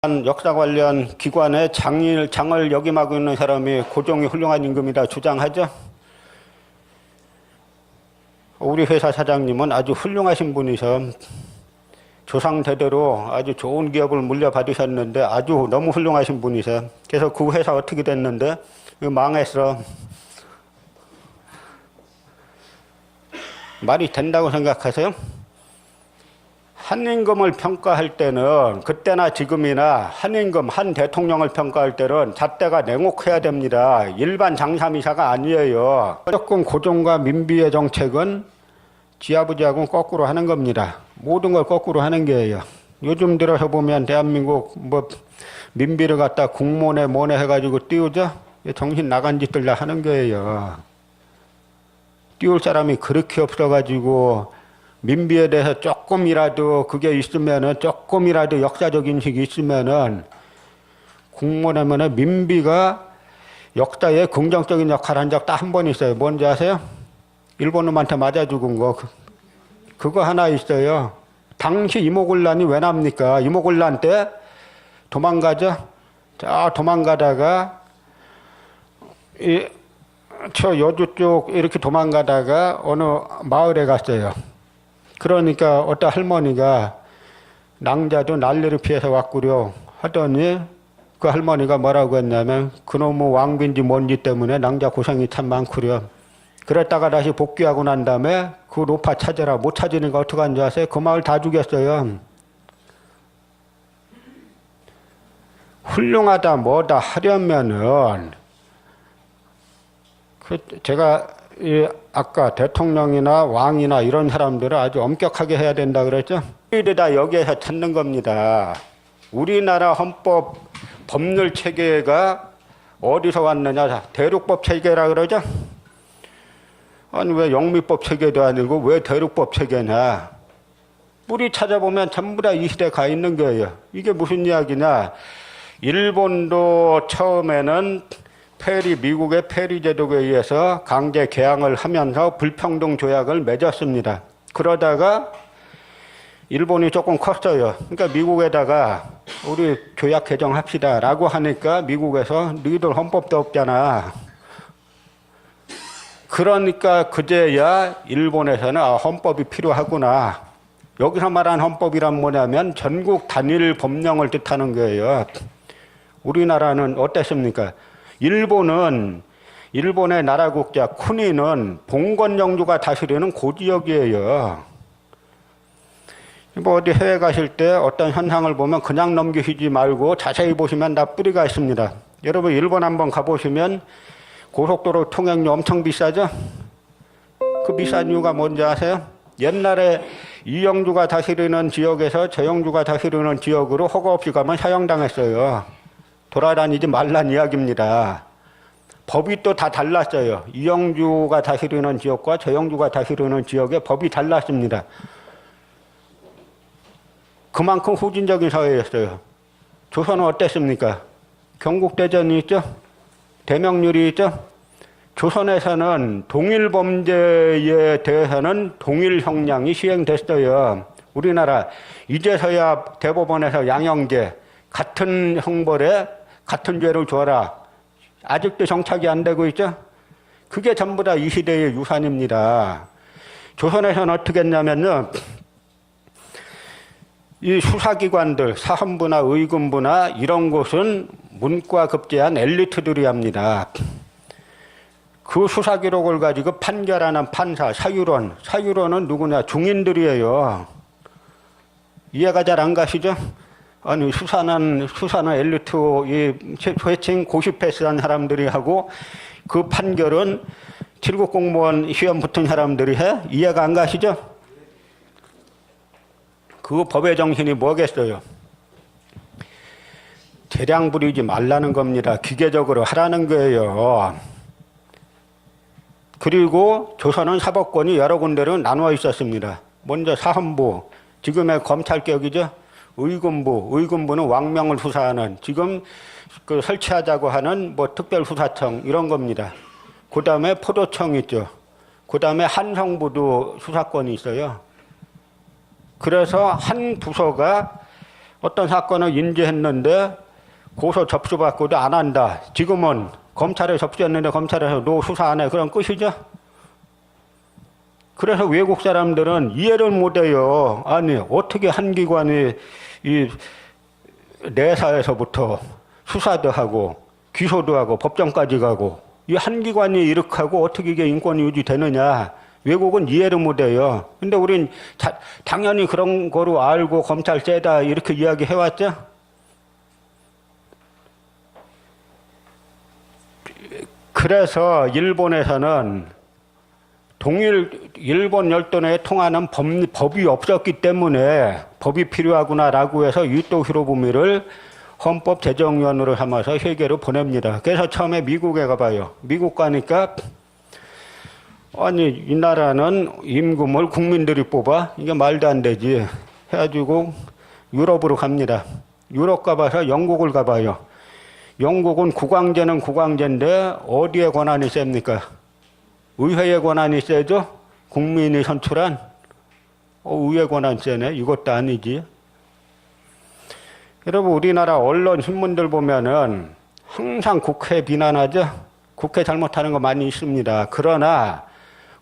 역사 관련 기관의 장을 역임하고 있는 사람이 고종이 훌륭한 임금이다 주장하죠. 우리 회사 사장님은 아주 훌륭하신 분이셔. 조상 대대로 아주 좋은 기업을 물려받으셨는데 아주 너무 훌륭하신 분이세요. 그래서 그 회사 어떻게 됐는데 망했어. 말이 된다고 생각하세요? 한 임금을 평가할 때는 그때나 지금이나 한 임금, 한 대통령을 평가할 때는 잣대가 냉혹해야 됩니다. 일반 장삼이사가 아니에요. 조금 고종과 민비의 정책은 지아버지하고는 거꾸로 하는 겁니다. 모든 걸 거꾸로 하는 거예요. 요즘 들어서 보면 대한민국 민비를 갖다 국모네 뭐네 해가지고 띄우죠? 정신 나간 짓들 다 하는 거예요. 띄울 사람이 그렇게 없어가지고 민비에 대해서 조금이라도 그게 있으면은 조금이라도 역사적 인식이 있으면은 국모라면은 민비가 역사에 긍정적인 역할을 한 적 딱 한 번 있어요. 뭔지 아세요? 일본 놈한테 맞아 죽은 거. 그거 하나 있어요. 당시 이모군란이 왜 납니까? 이모군란 때 도망가죠? 자, 도망가다가 저 여주 쪽 이렇게 도망가다가 어느 마을에 갔어요. 그러니까 어떤 할머니가 낭자도 난리를 피해서 왔구려 하더니 그 할머니가 뭐라고 했냐면 그놈의 왕비인지 뭔지 때문에 낭자 고생이 참 많구려. 그랬다가 다시 복귀하고 난 다음에 그 노파 찾아라. 못 찾으니까 어떡한 줄 아세요? 그 마을 다 죽였어요. 훌륭하다 뭐다 하려면은 제가 아까 대통령이나 왕이나 이런 사람들은 아주 엄격하게 해야 된다 그랬죠? 우리들 다 여기에서 찾는 겁니다. 우리나라 헌법 법률 체계가 어디서 왔느냐? 대륙법 체계라 그러죠? 아니 왜 영미법 체계도 아니고 왜 대륙법 체계냐? 뿌리 찾아보면 전부 다 이 시대에 가 있는 거예요. 이게 무슨 이야기냐? 일본도 처음에는 미국의 페리 제도에 의해서 강제 개항을 하면서 불평등 조약을 맺었습니다. 그러다가 일본이 조금 컸어요. 그러니까 미국에다가 우리 조약 개정합시다 라고 하니까 미국에서 너희들 헌법도 없잖아. 그러니까 그제야 일본에서는 헌법이 필요하구나. 여기서 말하는 헌법이란 뭐냐면 전국 단일 법령을 뜻하는 거예요. 우리나라는 어땠습니까? 일본의 나라 국자 쿠니는 봉건 영주가 다스리는 고지역이에요. 어디 해외 가실 때 어떤 현상을 보면 그냥 넘기시지 말고 자세히 보시면 다 뿌리가 있습니다. 여러분 일본 한번 가보시면 고속도로 통행료 엄청 비싸죠? 그 비싼 이유가 뭔지 아세요? 옛날에 이영주가 다스리는 지역에서 저영주가 다스리는 지역으로 허가 없이 가면 사형당했어요. 돌아다니지 말란 이야기입니다. 법이 또 다 달랐어요. 이영주가 다스리는 지역과 저영주가 다스리는 지역의 법이 달랐습니다. 그만큼 후진적인 사회였어요. 조선은 어땠습니까? 경국대전이 있죠? 대명률이 있죠? 조선에서는 동일범죄에 대해서는 동일 형량이 시행됐어요. 우리나라 이제서야 대법원에서 양형제 같은 형벌에 같은 죄를 줘라. 아직도 정착이 안 되고 있죠? 그게 전부 다 이 시대의 유산입니다. 조선에서는 어떻게 했냐면요. 이 수사기관들, 사헌부나 의금부나 이런 곳은 문과 급제한 엘리트들이 합니다. 그 수사 기록을 가지고 판결하는 판사, 사유론은 누구냐? 중인들이에요. 이해가 잘 안 가시죠? 아니 수사는 엘리트 이 회칭 고시패스한 사람들이 하고 그 판결은 7급 공무원 시험 붙은 사람들이 해? 이해가 안 가시죠? 그 법의 정신이 뭐겠어요? 재량 부리지 말라는 겁니다. 기계적으로 하라는 거예요. 그리고 조선은 사법권이 여러 군데로 나누어 있었습니다. 먼저 사헌부, 지금의 검찰개혁이죠. 의금부는 왕명을 수사하는 지금 그 설치하자고 하는 특별수사청 이런 겁니다. 그 다음에 포도청 있죠. 그 다음에 한성부도 수사권이 있어요. 그래서 한 부서가 어떤 사건을 인지했는데 고소 접수받고도 안 한다. 지금은 검찰에 접수했는데 검찰에서 너 수사 안 해. 그럼 끝이죠? 그래서 외국 사람들은 이해를 못해요. 아니 어떻게 한 기관이 이 내사에서부터 수사도 하고 기소도 하고 법정까지 가고 이 한 기관이 이렇게 하고 어떻게 이게 인권이 유지되느냐. 외국은 이해를 못해요. 근데 우린 당연히 그런 거로 알고 검찰 세다 이렇게 이야기해왔죠. 그래서 일본에서는 일본 열도내에 통하는 법이 없었기 때문에 법이 필요하구나라고 해서 이토 히로부미를 헌법 제정위원으로 삼아서 세계로 보냅니다. 그래서 처음에 미국에 가봐요. 미국 가니까 아니 이 나라는 임금을 국민들이 뽑아? 이게 말도 안 되지. 해가지고 유럽으로 갑니다. 유럽 가봐서 영국을 가봐요. 영국은 국왕제는 국왕제인데 어디에 권한이 셉니까? 의회의 권한이 세죠? 국민이 선출한 의회 권한 세네. 이것도 아니지. 여러분 우리나라 언론 신문들 보면은 항상 국회 비난하죠. 국회 잘못하는 거 많이 있습니다. 그러나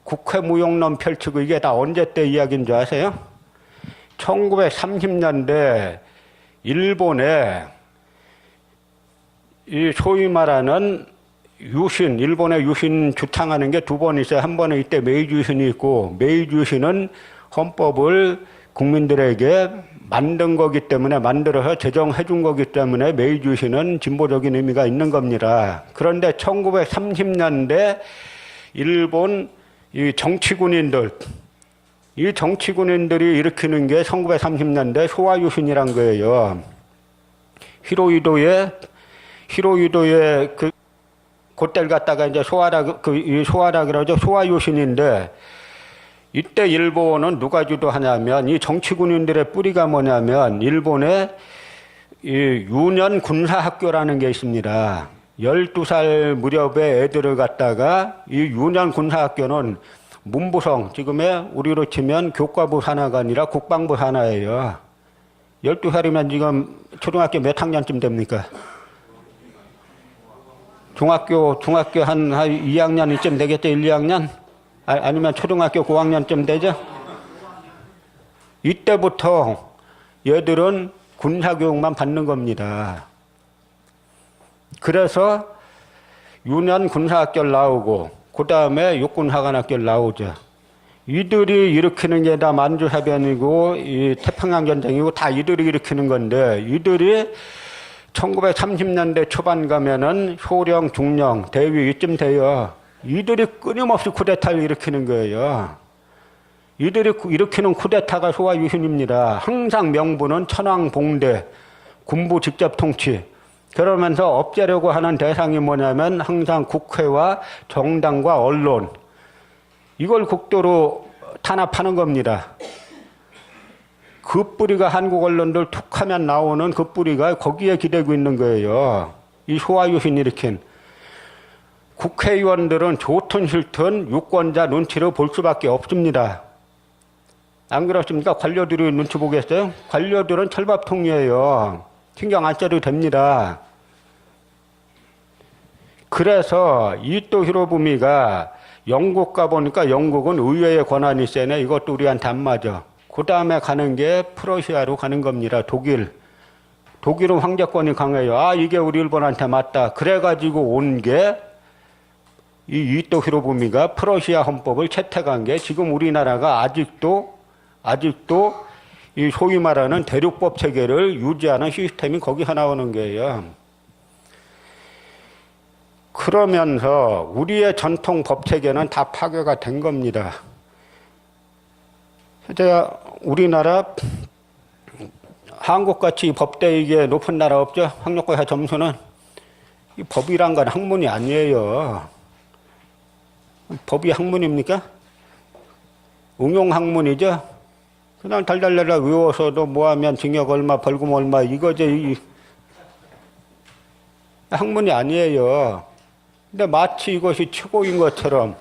국회 무용론 펼치고 이게 다 언제 때 이야기인 줄 아세요? 1930년대 일본에 이 소위 말하는 유신, 일본의 유신 주창하는 게 두 번 있어요. 한 번은 이때 메이지 유신이 있고, 메이지 유신은 헌법을 국민들에게 만든 거기 때문에, 만들어서 제정해 준 거기 때문에 메이지 유신은 진보적인 의미가 있는 겁니다. 그런데 1930년대 일본 이 정치군인들이 일으키는 게 1930년대 소아유신이란 거예요. 히로히도의 그 그때를 갖다가 이제 소아라 그러죠. 소아유신인데 이때 일본은 누가 주도하냐면 이 정치군인들의 뿌리가 뭐냐면 일본의 이 유년 군사학교라는 게 있습니다. 12살 무렵의 애들을 갖다가 이 유년 군사학교는 문부성, 지금의 우리로 치면 교과부 산하가 아니라 국방부 산하예요. 12살이면 지금 초등학교 몇 학년쯤 됩니까? 중학교 한 2학년쯤 되겠죠? 1, 2학년? 아니면 초등학교 9학년쯤 되죠? 이때부터 얘들은 군사교육만 받는 겁니다. 그래서 유년 군사학교를 나오고 그 다음에 육군사관학교를 나오죠. 이들이 일으키는 게 다 만주사변이고 이 태평양전쟁이고 다 이들이 일으키는 건데 이들이 1930년대 초반 가면은 소령, 중령, 대위 이쯤 돼요. 이들이 끊임없이 쿠데타를 일으키는 거예요. 이들이 일으키는 쿠데타가 소아유신입니다. 항상 명분은 천황봉대, 군부 직접 통치. 그러면서 없애려고 하는 대상이 뭐냐면 항상 국회와 정당과 언론. 이걸 국도로 탄압하는 겁니다. 그 뿌리가 한국 언론들 툭 하면 나오는 그 뿌리가 거기에 기대고 있는 거예요. 이 소아유신 일으킨. 국회의원들은 좋든 싫든 유권자 눈치를 볼 수밖에 없습니다. 안 그렇습니까? 관료들이 눈치 보겠어요? 관료들은 철밥통이에요. 신경 안 써도 됩니다. 그래서 이토 히로부미가 영국 가보니까 영국은 의회의 권한이 세네. 이것도 우리한테 안 맞아. 그 다음에 가는 게 프러시아로 가는 겁니다. 독일은 황제권이 강해요. 아, 이게 우리 일본한테 맞다. 그래가지고 온 게 이 이토 히로부미가 프러시아 헌법을 채택한 게 지금 우리나라가 아직도 이 소위 말하는 대륙법 체계를 유지하는 시스템이 거기서 나오는 거예요. 그러면서 우리의 전통 법 체계는 다 파괴가 된 겁니다. 제가 우리나라 한국같이 법대이게 높은 나라 없죠? 학력고사 점수는. 이 법이란 건 학문이 아니에요. 법이 학문입니까? 응용학문이죠? 그냥 달달달달 외워서도 뭐하면 징역 얼마, 벌금 얼마, 이거지. 학문이 아니에요. 근데 마치 이것이 최고인 것처럼.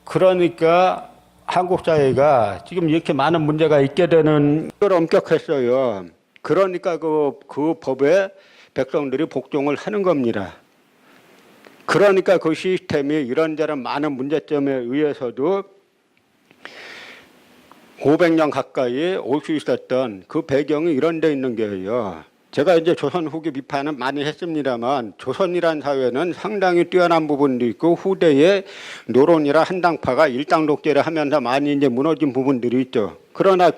그러니까 한국 사회가 지금 이렇게 많은 문제가 있게 되는 걸 엄격했어요. 그러니까 그 법에 백성들이 복종을 하는 겁니다. 그러니까 그 시스템이 이런저런 많은 문제점에 의해서도 500년 가까이 올 수 있었던 그 배경이 이런 데 있는 거예요. 제가 이제 조선 후기 비판은 많이 했습니다만 조선이란 사회는 상당히 뛰어난 부분도 있고 후대에 노론이라 한당파가 일당 독재를 하면서 많이 이제 무너진 부분들이 있죠. 그러나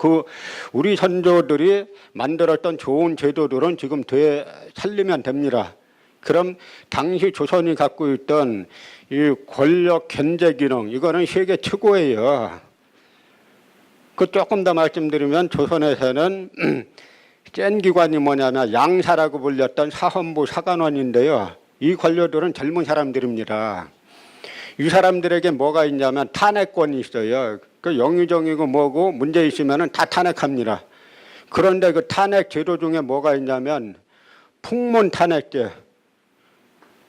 우리 선조들이 만들었던 좋은 제도들은 지금 되살리면 됩니다. 그럼 당시 조선이 갖고 있던 이 권력 견제 기능 이거는 세계 최고예요. 조금 더 말씀드리면 조선에서는 센 기관이 뭐냐면 양사라고 불렸던 사헌부 사관원인데요. 이 관료들은 젊은 사람들입니다. 이 사람들에게 뭐가 있냐면 탄핵권이 있어요. 영의정이고 뭐고 문제 있으면 다 탄핵합니다. 그런데 그 탄핵 제도 중에 뭐가 있냐면 풍문 탄핵제.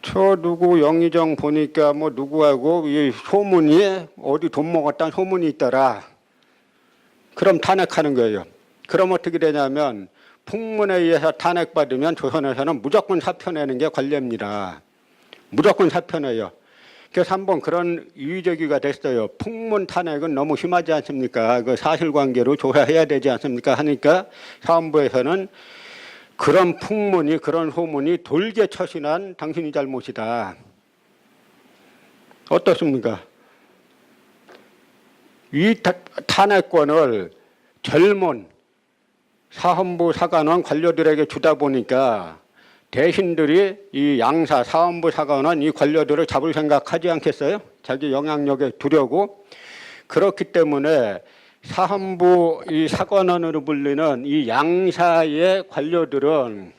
저 누구 영의정 보니까 뭐 누구하고 이 소문이 어디 돈 먹었다는 소문이 있더라. 그럼 탄핵하는 거예요. 그럼 어떻게 되냐면 풍문에 의해서 탄핵받으면 조선에서는 무조건 사표내는 게 관례입니다. 무조건 사표내요. 그래서 한번 그런 이의제기가 됐어요. 풍문 탄핵은 너무 심하지 않습니까? 그 사실관계로 조사해야 되지 않습니까? 하니까 사헌부에서는 그런 풍문이 그런 소문이 돌게 처신한 당신이 잘못이다. 어떻습니까? 이 탄핵권을 젊은 사헌부 사관원 관료들에게 주다 보니까 대신들이 이 양사 사헌부 사관원 이 관료들을 잡을 생각하지 않겠어요? 자기 영향력에 두려고. 그렇기 때문에 사헌부 이 사관원으로 불리는 이 양사의 관료들은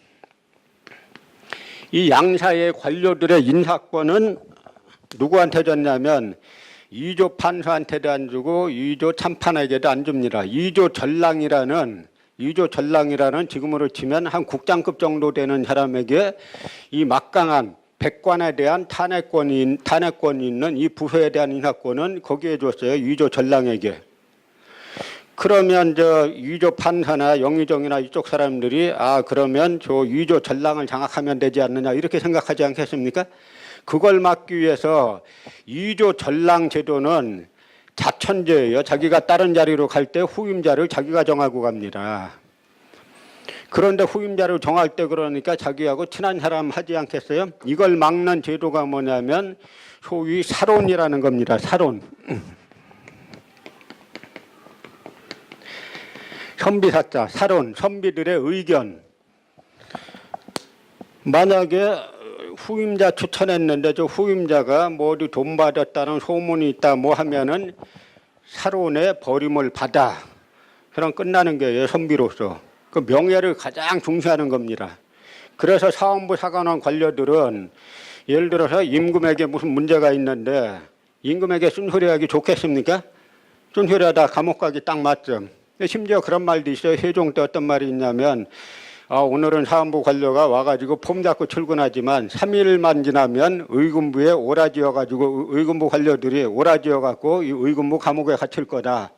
이 양사의 관료들의 인사권은 누구한테 줬냐면 이조 판사한테도 안 주고 이조 참판에게도 안 줍니다. 이조 전랑이라는 지금으로 치면 한 국장급 정도 되는 사람에게 이 막강한 백관에 대한 탄핵권이 있는 이 부서에 대한 인사권은 거기에 줬어요. 이조 전랑에게. 그러면 이조 판사나 영의정이나 이쪽 사람들이 그러면 저 이조 전랑을 장악하면 되지 않느냐 이렇게 생각하지 않겠습니까? 그걸 막기 위해서 이조 전랑 제도는 자천제예요. 자기가 다른 자리로 갈 때 후임자를 자기가 정하고 갑니다. 그런데 후임자를 정할 때 그러니까 자기하고 친한 사람 하지 않겠어요? 이걸 막는 제도가 뭐냐면 소위 사론이라는 겁니다. 사론. 선비사자, 사론, 선비들의 의견. 만약에 후임자 추천했는데 저 후임자가 뭐 어디 돈 받았다는 소문이 있다 뭐 하면은 사론의 버림을 받아. 그럼 끝나는 거예요. 선비로서. 그 명예를 가장 중시하는 겁니다. 그래서 사헌부 사관원 관료들은 예를 들어서 임금에게 무슨 문제가 있는데 임금에게 쓴소리하기 좋겠습니까? 쓴소리하다 감옥 가기 딱 맞죠. 심지어 그런 말도 있어요. 세종 때 어떤 말이 있냐면 오늘은 사헌부 관료가 와가지고 폼 잡고 출근하지만 3일만 지나면 의금부에 오라지어가지고 의금부 관료들이 오라지어갖고 이 의금부 감옥에 갇힐 거다.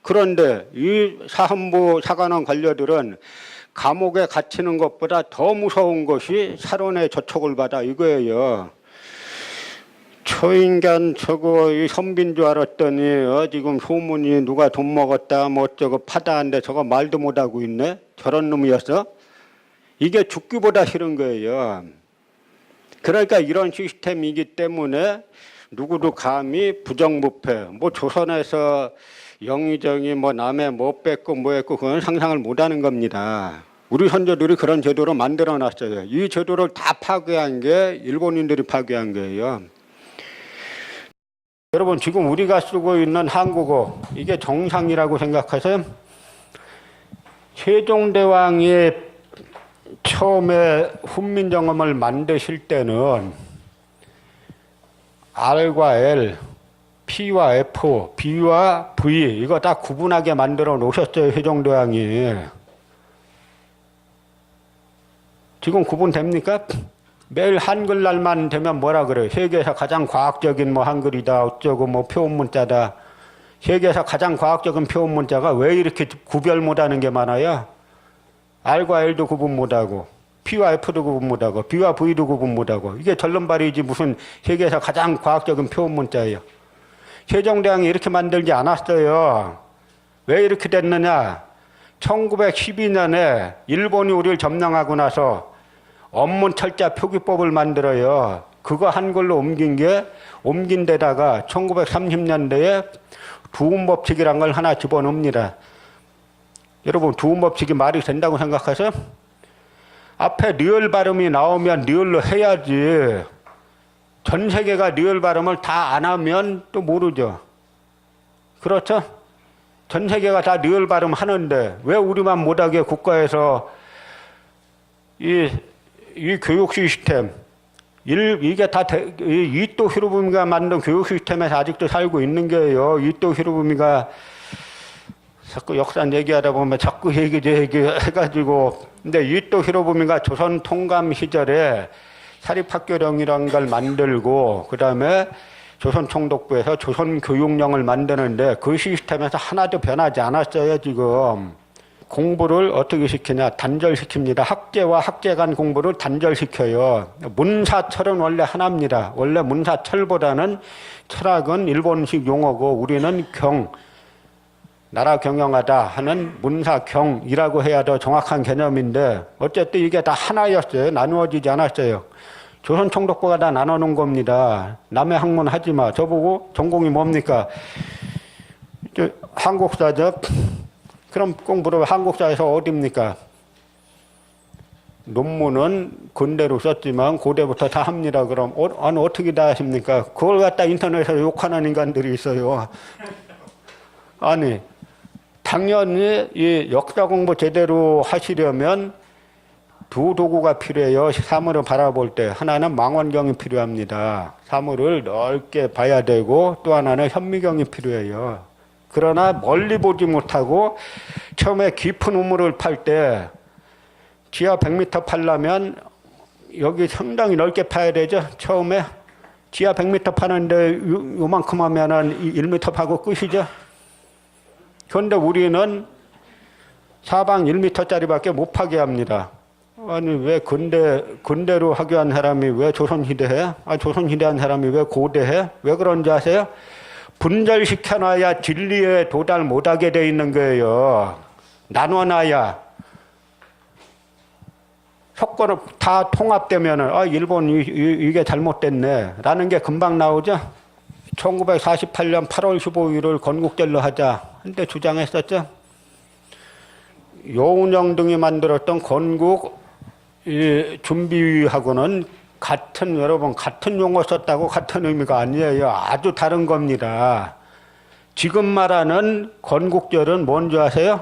그런데 이 사헌부 사관원 관료들은 감옥에 갇히는 것보다 더 무서운 것이 사론의 저촉을 받아 이거예요. 저 인간 저거 이 선비인 줄 알았더니 지금 소문이 누가 돈 먹었다 뭐 어쩌고 파다한데 저거 말도 못하고 있네. 저런 놈이었어. 이게 죽기보다 싫은 거예요. 그러니까 이런 시스템이기 때문에 누구도 감히 부정부패 뭐 조선에서 영의정이 뭐 남의 뭐 뺏고 뭐 했고 그건 상상을 못하는 겁니다. 우리 선조들이 그런 제도를 만들어 놨어요. 이 제도를 다 파괴한 게 일본인들이 파괴한 거예요. 여러분 지금 우리가 쓰고 있는 한국어 이게 정상이라고 생각하세요? 세종대왕이 처음에 훈민정음을 만드실 때는 R과 L, P와 F, B와 V 이거 다 구분하게 만들어 놓으셨어요. 세종대왕이. 지금 구분됩니까? 매일 한글날만 되면 뭐라 그래요? 세계에서 가장 과학적인 뭐 한글이다 어쩌고 뭐 표문자다 세계에서 가장 과학적인 표현 문자가 왜 이렇게 구별 못하는 게 많아요? R과 L도 구분 못하고 P와 F도 구분 못하고 B와 V도 구분 못하고 이게 절름발이지 무슨 세계에서 가장 과학적인 표현 문자예요. 세종대왕이 이렇게 만들지 않았어요. 왜 이렇게 됐느냐? 1912년에 일본이 우리를 점령하고 나서 언문 철자 표기법을 만들어요. 그거 한글로 옮긴 데다가 1930년대에 두음법칙이란 걸 하나 집어넣습니다. 여러분, 두음법칙이 말이 된다고 생각하세요? 앞에 리을 발음이 나오면 리을로 해야지. 전 세계가 리을 발음을 다 안 하면 또 모르죠. 그렇죠? 전 세계가 다 리을 발음 하는데 왜 우리만 못하게 국가에서 이 교육 시스템, 이게 다 이토 히로부미가 만든 교육 시스템에서 아직도 살고 있는 게요. 이토 히로부미가 자꾸 역사 얘기하다 보면 자꾸 얘기해가지고, 근데 이토 히로부미가 조선 통감 시절에 사립학교령이라는 걸 만들고, 그 다음에 조선 총독부에서 조선 교육령을 만드는데 그 시스템에서 하나도 변하지 않았어요, 지금. 공부를 어떻게 시키냐? 단절시킵니다. 학제와 학제 간 공부를 단절시켜요. 문사철은 원래 하나입니다. 원래 문사철보다는 철학은 일본식 용어고 우리는 나라 경영하다 하는 문사경이라고 해야 더 정확한 개념인데 어쨌든 이게 다 하나였어요. 나누어지지 않았어요. 조선 총독부가 다 나눠놓은 겁니다. 남의 학문 하지 마. 저보고 전공이 뭡니까? 한국사죠. 그럼 꼭 물어봐. 한국사에서 어디입니까? 논문은 근대로 썼지만 고대부터 다 합니다. 그럼 어떻게 다 하십니까? 그걸 갖다 인터넷에서 욕하는 인간들이 있어요. 아니, 당연히 이 역사 공부 제대로 하시려면 두 도구가 필요해요. 사물을 바라볼 때. 하나는 망원경이 필요합니다. 사물을 넓게 봐야 되고 또 하나는 현미경이 필요해요. 그러나 멀리 보지 못하고 처음에 깊은 우물을 팔 때 지하 100m 팔려면 여기 상당히 넓게 파야 되죠. 처음에 지하 100m 파는데 요만큼 하면은 1m 파고 끝이죠. 그런데 우리는 사방 1m짜리밖에 못 파게 합니다. 아니 왜 근대로 학교한 사람이 왜 조선시대 해? 조선시대 한 사람이 왜 고대 해? 왜 그런지 아세요? 분절시켜놔야 진리에 도달 못하게 돼 있는 거예요. 나눠놔야 석권을 다 통합되면은 일본 이게 잘못됐네 라는 게 금방 나오죠. 1948년 8월 15일을 건국절로 하자 한때 주장했었죠. 여운형 등이 만들었던 건국 준비하고는 여러분 같은 용어 썼다고 같은 의미가 아니에요. 아주 다른 겁니다. 지금 말하는 건국절은 뭔지 아세요?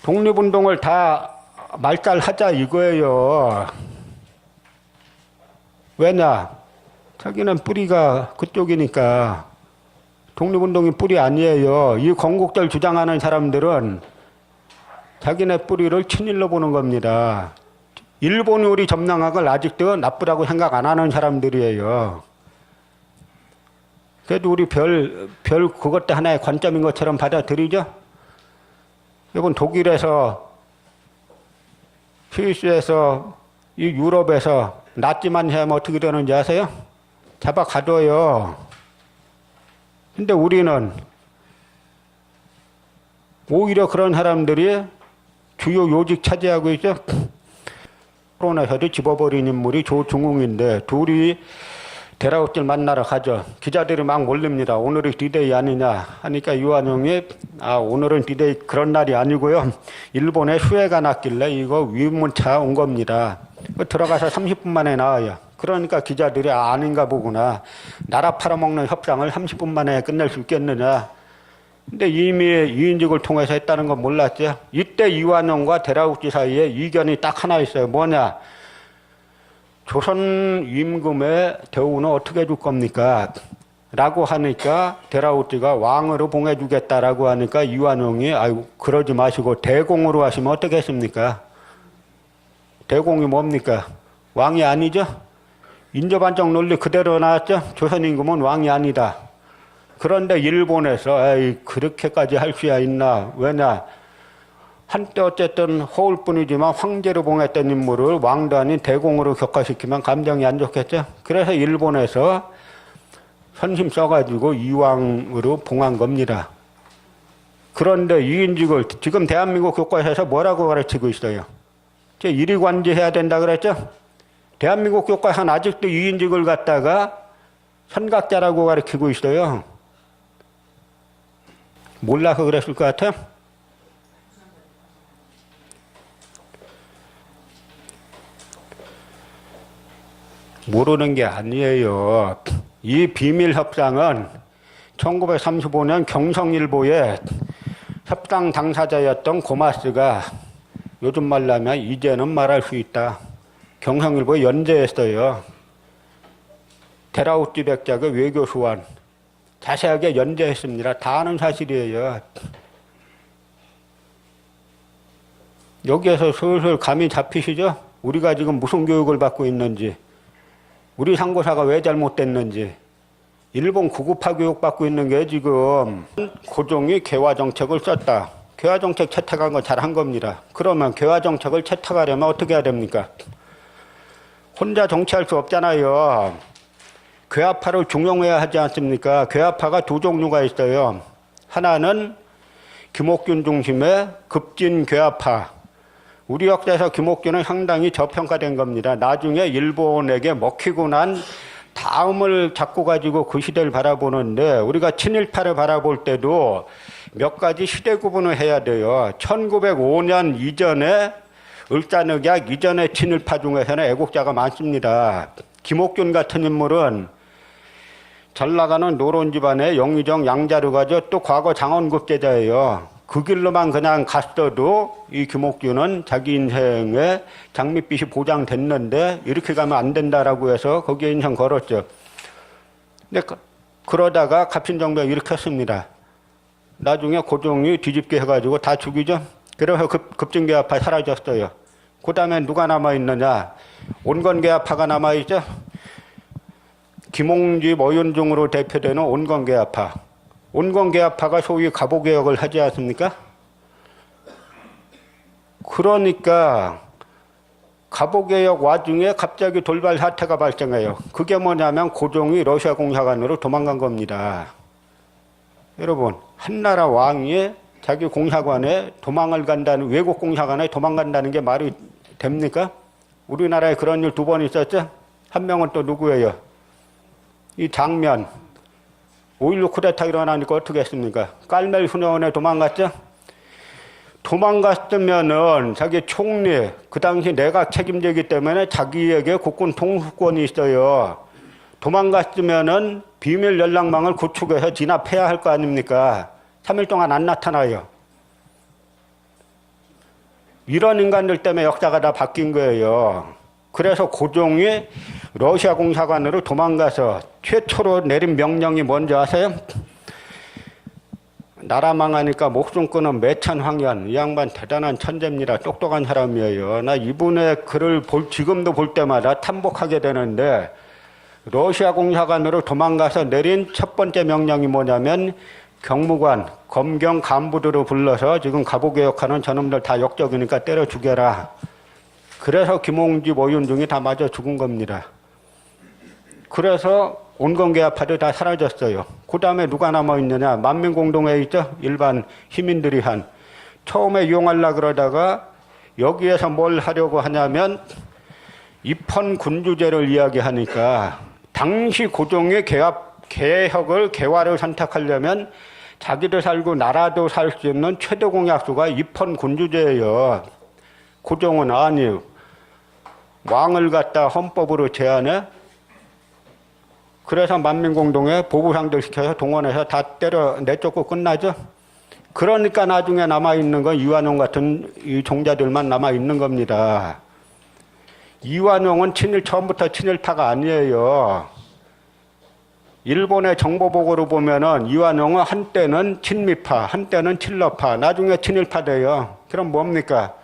독립운동을 다 말살하자 이거예요. 왜냐? 자기는 뿌리가 그쪽이니까. 독립운동이 뿌리 아니에요. 이 건국절 주장하는 사람들은 자기네 뿌리를 친일로 보는 겁니다. 일본이 우리 점령한 걸 아직도 나쁘다고 생각 안 하는 사람들이에요. 그래도 우리 그것도 하나의 관점인 것처럼 받아들이죠? 여러분, 독일에서, 스위스에서, 이 유럽에서 나치만 하면 어떻게 되는지 아세요? 잡아 가둬요. 근데 우리는 오히려 그런 사람들이 주요 요직 차지하고 있죠. 코로나에서도 집어버린 인물이 조중웅인데 둘이 데라우트를 만나러 가죠. 기자들이 막 몰립니다. 오늘이 디데이 아니냐 하니까 이완용이 오늘은 디데이 그런 날이 아니고요. 일본에 수해가 났길래 이거 위문차 온 겁니다. 들어가서 30분 만에 나와요. 그러니까 기자들이 아닌가 보구나. 나라 팔아먹는 협상을 30분 만에 끝낼 수 있겠느냐. 근데 이미 이인직을 통해서 했다는 건 몰랐죠. 이때 이완용과 데라우트 사이에 이견이 딱 하나 있어요. 뭐냐? 조선 임금의 대우는 어떻게 해줄 겁니까? 라고 하니까 데라우트가 왕으로 봉해주겠다라고 하니까 이완용이 그러지 마시고 대공으로 하시면 어떻게 했습니까? 대공이 뭡니까? 왕이 아니죠? 인조반정 논리 그대로 나왔죠? 조선 임금은 왕이 아니다. 그런데 일본에서 에이, 그렇게까지 할 수야 있나? 왜냐? 한때 어쨌든 허울뿐이지만 황제로 봉했던 인물을 왕도 아닌 대공으로 격화시키면 감정이 안 좋겠죠. 그래서 일본에서 선심 써가지고 이왕으로 봉한 겁니다. 그런데 이인직을 지금 대한민국 교과서에서 뭐라고 가르치고 있어요? 제 일위관지해야 된다 그랬죠? 대한민국 교과서는 아직도 이인직을 갖다가 선각자라고 가르치고 있어요. 몰라서 그랬을 것 같아요. 모르는 게 아니에요. 이 비밀협상은 1935년 경성일보에 협상 당사자였던 고마스가 요즘 말로 하면 이제는 말할 수 있다. 경성일보에 연재했어요. 데라우티 백작의 외교수완 자세하게 연재했습니다. 다 아는 사실이에요. 여기에서 슬슬 감이 잡히시죠? 우리가 지금 무슨 교육을 받고 있는지, 우리 상고사가 왜 잘못됐는지. 일본 구급화 교육 받고 있는 게 지금 고종이 개화정책을 썼다. 개화정책 채택한 거 잘한 겁니다. 그러면 개화정책을 채택하려면 어떻게 해야 됩니까? 혼자 정치할 수 없잖아요. 괴화파를 중용해야 하지 않습니까? 괴화파가 두 종류가 있어요. 하나는 김옥균 중심의 급진 괴화파. 우리 역사에서 김옥균은 상당히 저평가된 겁니다. 나중에 일본에게 먹히고 난 다음을 잡고 가지고 그 시대를 바라보는데, 우리가 친일파를 바라볼 때도 몇 가지 시대 구분을 해야 돼요. 1905년 이전에 을사늑약 이전의 친일파 중에서는 애국자가 많습니다. 김옥균 같은 인물은 잘 나가는 노론 집안의 영의정 양자루가죠. 또 과거 장원급제자예요. 그 길로만 그냥 갔어도 이 김옥균은 자기 인생의 장밋빛이 보장됐는데 이렇게 가면 안 된다라고 해서 거기에 인생 걸었죠. 근데 그러다가 갑신정변 일으켰습니다. 나중에 고종이 뒤집게 해가지고 다 죽이죠. 그래서 급진개화파 사라졌어요. 그 다음에 누가 남아있느냐? 온건개화파가 남아있죠. 김홍집, 어윤중으로 대표되는 온건개화파. 온건개화파가 소위 갑오개혁을 하지 않습니까? 그러니까 갑오개혁 와중에 갑자기 돌발 사태가 발생해요. 그게 뭐냐면 고종이 러시아 공사관으로 도망간 겁니다. 여러분, 한나라 왕이 자기 공사관에 도망을 간다는, 외국 공사관에 도망간다는 게 말이 됩니까? 우리나라에 그런 일 두 번 있었죠? 한 명은 또 누구예요? 이 장면. 5.16 쿠데타 일어나니까 어떻게 했습니까? 깔멜 훈련원에 도망갔죠? 도망갔으면은 자기 총리, 그 당시 내각 책임자이기 때문에 자기에게 국군 통수권이 있어요. 도망갔으면은 비밀 연락망을 구축해서 진압해야 할 거 아닙니까? 3일 동안 안 나타나요. 이런 인간들 때문에 역사가 다 바뀐 거예요. 그래서 고종이 러시아 공사관으로 도망가서 최초로 내린 명령이 뭔지 아세요? 나라 망하니까 목숨 끊은 매천황현. 이 양반 대단한 천재입니다. 똑똑한 사람이에요. 나 이분의 글을 지금도 볼 때마다 탐복하게 되는데, 러시아 공사관으로 도망가서 내린 첫 번째 명령이 뭐냐면 경무관, 검경 간부들을 불러서 지금 갑오개혁하는 저놈들 다 역적이니까 때려 죽여라. 그래서 김홍집, 어윤중이 다 맞아 죽은 겁니다. 그래서 온건개화파도 다 사라졌어요. 그 다음에 누가 남아있느냐? 만민공동회의 있죠? 일반 시민들이 한. 처음에 이용하려고 그러다가 여기에서 뭘 하려고 하냐면 입헌군주제를 이야기하니까, 당시 고종의 개혁을, 개화를 선택하려면 자기도 살고 나라도 살 수 있는 최대 공약수가 입헌군주제예요. 고종은 아니, 왕을 갖다 헌법으로 제안해? 그래서 만민공동회 보부상들 시켜서 동원해서 다 때려 내쫓고 끝나죠. 그러니까 나중에 남아있는 건 이완용 같은 이 종자들만 남아있는 겁니다. 이완용은 처음부터 친일파가 아니에요. 일본의 정보보고로 보면은 이완용은 한때는 친미파, 한때는 친러파, 나중에 친일파 돼요. 그럼 뭡니까?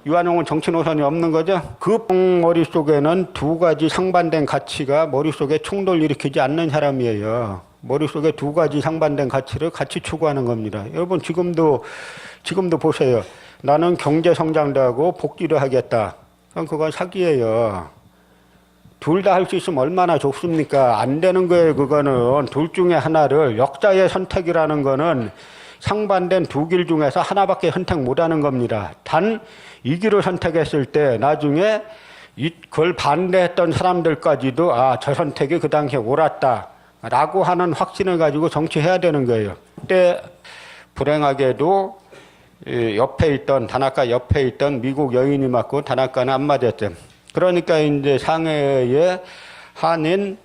이완용은 정치 노선이 없는 거죠? 그 머릿속에는 두 가지 상반된 가치가 머릿속에 충돌 일으키지 않는 사람이에요. 머릿속에 두 가지 상반된 가치를 같이 추구하는 겁니다. 여러분 지금도 보세요. 나는 경제 성장도 하고 복지도 하겠다. 그럼 그건 사기예요. 둘 다 할 수 있으면 얼마나 좋습니까? 안 되는 거예요. 그거는 둘 중에 하나를, 역사의 선택이라는 거는 상반된 두 길 중에서 하나밖에 선택 못하는 겁니다. 단 이 길을 선택했을 때 나중에 그걸 반대했던 사람들까지도 저 선택이 그 당시에 옳았다 라고 하는 확신을 가지고 정치해야 되는 거예요. 그때 불행하게도 다나카 옆에 있던 미국 여인이 맞고 다나카는 안 맞았죠. 그러니까 이제 상해의 한인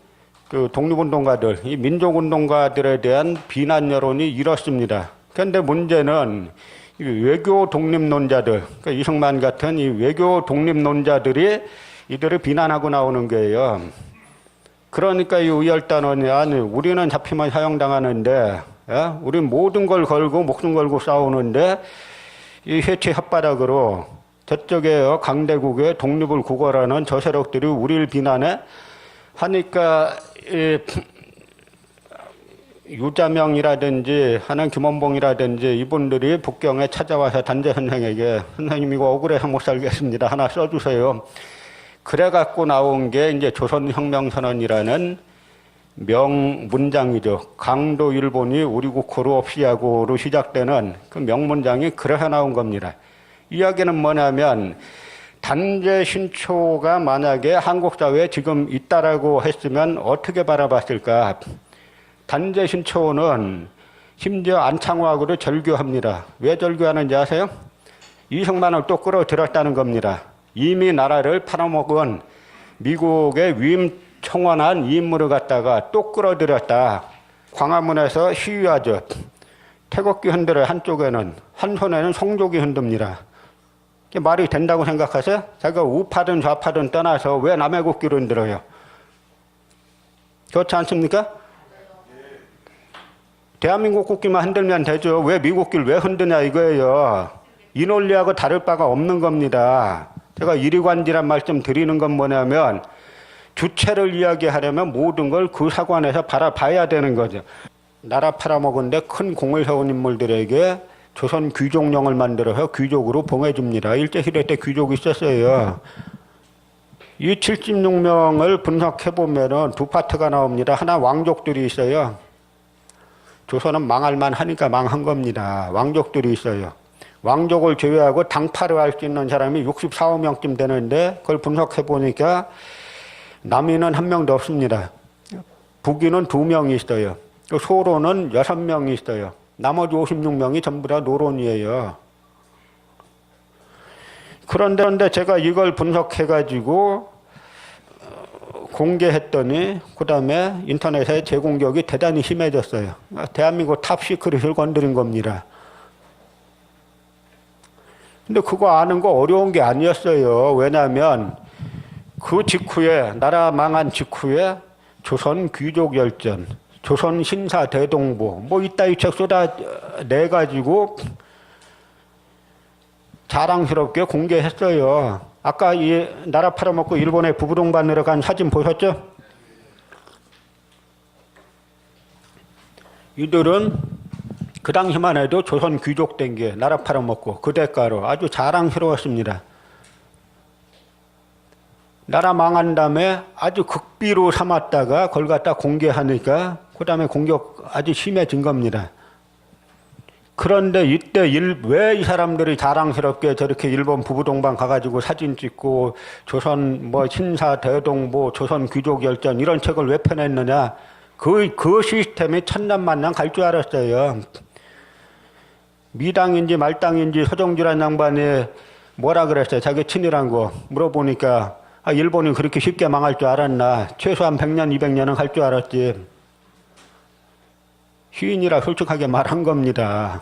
그 독립운동가들, 이 민족운동가들에 대한 비난 여론이 일었습니다. 그런데 문제는 이 외교 독립론자들, 그러니까 이승만 같은 이 외교 독립론자들이 이들을 비난하고 나오는 거예요. 그러니까 이 의열단원이 우리는 잡히면 사형당하는데, 우린 모든 걸 걸고 목숨 걸고 싸우는데 이 해체 혓바닥으로 저쪽에 강대국의 독립을 구걸하는 저 세력들이 우리를 비난해 하니까 유자명이라든지 하는 김원봉이라든지 이분들이 북경에 찾아와서 단재 선생에게 선생님 이거 억울해서 못 살겠습니다. 하나 써주세요. 그래갖고 나온 게 이제 조선혁명선언이라는 명문장이죠. 강도 일본이 우리 국호로 없이하고로 시작되는 그 명문장이 그래서 나온 겁니다. 이야기는 뭐냐면 단재 신초가 만약에 한국 사회에 지금 있다라고 했으면 어떻게 바라봤을까? 단재 신초는 심지어 안창호하고도 절교합니다. 왜 절교하는지 아세요? 이승만을 또 끌어들였다는 겁니다. 이미 나라를 팔아먹은 미국의 위임 청원한 인물을 갖다가 또 끌어들였다. 광화문에서 시위하죠. 태극기 흔들어 한쪽에는, 한 손에는 송족이 흔듭니다. 이게 말이 된다고 생각하세요? 자기가 우파든 좌파든 떠나서 왜 남의 국기를 흔들어요? 그렇지 않습니까? 대한민국 국기만 흔들면 되죠. 왜 미국 국기를 왜 흔드냐 이거예요. 이 논리하고 다를 바가 없는 겁니다. 제가 이리관지란 말씀 드리는 건 뭐냐면 주체를 이야기하려면 모든 걸 그 사관에서 바라봐야 되는 거죠. 나라 팔아먹은데 큰 공을 세운 인물들에게 조선 귀족령을 만들어서 귀족으로 봉해줍니다. 일제시대 때 귀족이 있었어요. 이 76명을 분석해보면 두 파트가 나옵니다. 하나 왕족들이 있어요. 조선은 망할만 하니까 망한 겁니다. 왕족들이 있어요. 왕족을 제외하고 당파를 할 수 있는 사람이 64명쯤 되는데 그걸 분석해보니까 남인은 한 명도 없습니다. 북인은 2명이 있어요. 소로는 6명이 있어요. 나머지 56명이 전부 다 노론이에요. 그런데 제가 이걸 분석해가지고 공개했더니 그 다음에 인터넷에 제 공격이 대단히 심해졌어요. 대한민국 탑시크릿을 건드린 겁니다. 근데 그거 아는 거 어려운 게 아니었어요. 왜냐하면 그 직후에, 나라 망한 직후에 조선 귀족열전, 조선 신사 대동보, 뭐 이따위 책 쏟아내가지고 자랑스럽게 공개했어요. 아까 이 나라 팔아먹고 일본에 부부동 받으러 간 사진 보셨죠? 이들은 그 당시만 해도 조선 귀족 된 게 나라 팔아먹고 그 대가로 아주 자랑스러웠습니다. 나라 망한 다음에 아주 극비로 삼았다가 그걸 갖다 공개하니까 그 다음에 공격 아주 심해진 겁니다. 그런데 이때 왜 이 사람들이 자랑스럽게 저렇게 일본 부부동방 가가지고 사진 찍고 조선 뭐 신사 대동보 조선 귀족 열전 이런 책을 왜 펴냈느냐? 그 시스템이 천년만년 갈 줄 알았어요. 미당인지 말당인지 서정주란 양반이 뭐라 그랬어요? 자기 친이란 거 물어보니까 일본이 그렇게 쉽게 망할 줄 알았나? 최소한 100년, 200년은 갈 줄 알았지. 시인이라 솔직하게 말한 겁니다.